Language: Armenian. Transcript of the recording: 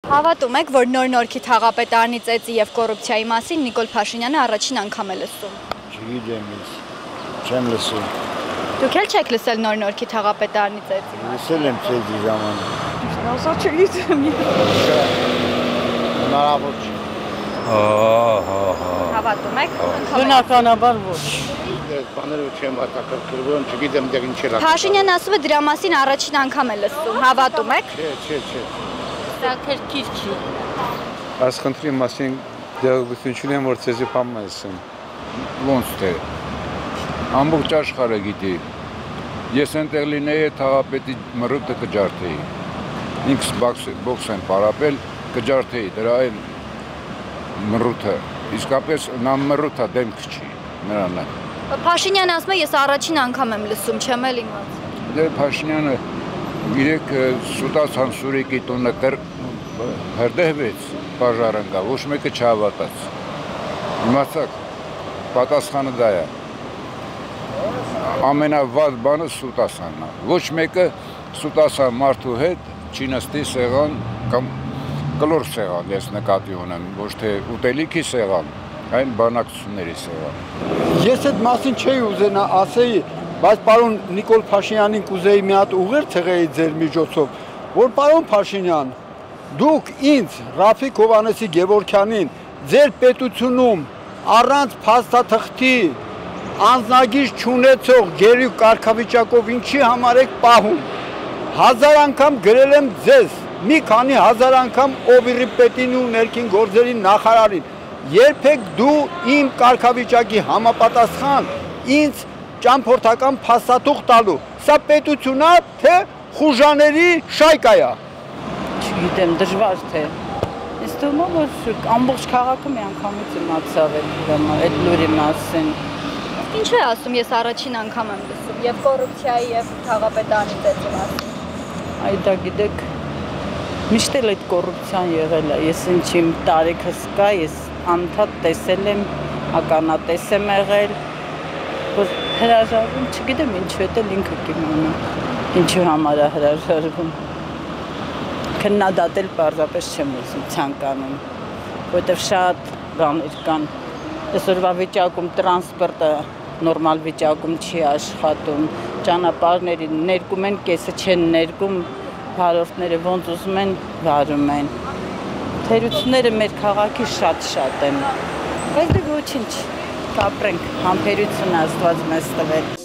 Հավատում եք, որ նոր Նորքի թաղապետարանի ծեծի և կոռուպցիայի մասին Նիկոլ Փաշինյանը առաջին անգամ է լսում։ Չգիտեմ, չեմ լսում։ Դուք էլ չեք լսել նոր Նորքի թաղապետարանի ծեծի։ Լսել եմ ծեծի ժամանակ։ Ճիշտ ասած չգիտեմ։ Հնարավոր չէ։ Հավատում եք։ Բնականաբար ոչ։ Բաները չեմ արտակարգվում, չգիտեմ դեռ ինչ է։ Փաշինյանը ասում է դրա մասին առաջին անգամ է լսում։ Հավատում եք։ Չէ։ Դա քրքիր չի։ Այս խնդրի մասին դեղեցություն չունեմ, որ ծեզի բան ասեմ։ Ոնց թե ամբողջ աշխարհը գիտի։ Ես այնտեղ լինեի թաղապետի մռութը կջարդեի։ Ինքս բոքս եմ պարապել, կջարդեի դրա այն մռութը։ Իսկապես նա մռութը դեմք չի նրան։ Փաշինյանը ասում է ես առաջին անգամ եմ լսում, չեմ էլ իմացել։ Դե Փաշինյանը իրեք սուտացան Սուրիկի տունը հրդեհվեց բաժարանգա, ոչ մեկը չհավատաց։ Իմացաք, պատասխանը դա է։ Ամենավատ բանը սուտասանն է։ Ոչ մեկը սուտասան մարդու հետ չի նստի սեղան կամ կլոր սեղան, ես նկատի ունեմ, ոչ թե ուտելիքի սեղան, այն բանակցությունների սեղան։ Ես այդ մասին չէի ուզենա ասեի, բայց պարոն Նիկոլ Փաշինյանին կուզեի մի հատ ուղեր ցեղեի ձեր միջոցով, որ պարոն Փաշինյան, դուք ինձ Ռաֆիկ Հովհաննեսի Գևորգյանին ձեր պետությունում առանց փաստաթղթի անձնագիր չունեցող գերու կարգավիճակով ինչի համար եք պահում։ 1000 անգամ գրել եմ ձեզ, մի քանի 1000 անգամ Օբիրի պետին ու ներքին գործերի նախարարին։ Երբեք դու իմ կարգավիճակի համապատասխան ինձ ճամփորդական փաստաթուղթ տալու։ Սա պետություն է, թե խուժաների շայկա է։ Չգիտեմ, դժվար թե։ Ես թվում է, որ ամբողջ քաղաքը մի անգամից իմացավ այդ լուրի մասին։ Ինչ է ասում, ես առաջին անգամ եմ լսում, և կոռուպցիայի և թաղապետարանի ծեծի մասին։ Այ դա գիտեք, միշտ էլ այդ կոռուպցիան եղել է, ես իմ տարիքս կա, ես անդադ տեսել եմ, ականատես եմ եղել, որ հրաժարվում, չգիտեմ ինչու է էլ ինքը կիմանա, ինչու համար է հրաժարվում։ Քննադատել պարզապես չեմ ուզում ցանկանում, որովհետև շատ բաներ կան, այսօրվա վիճակում տրանսպորտը նորմալ վիճակում չի աշխատում, ճանապարհների ներկում են, կեսը չեն ներկում, վարորդները ոնց ուզում են, վարում են։ Թերությունները մեր քաղաքի շատ են, բայց դե ոչինչ, կապրենք, համբերություն Աստված մեզ տվել։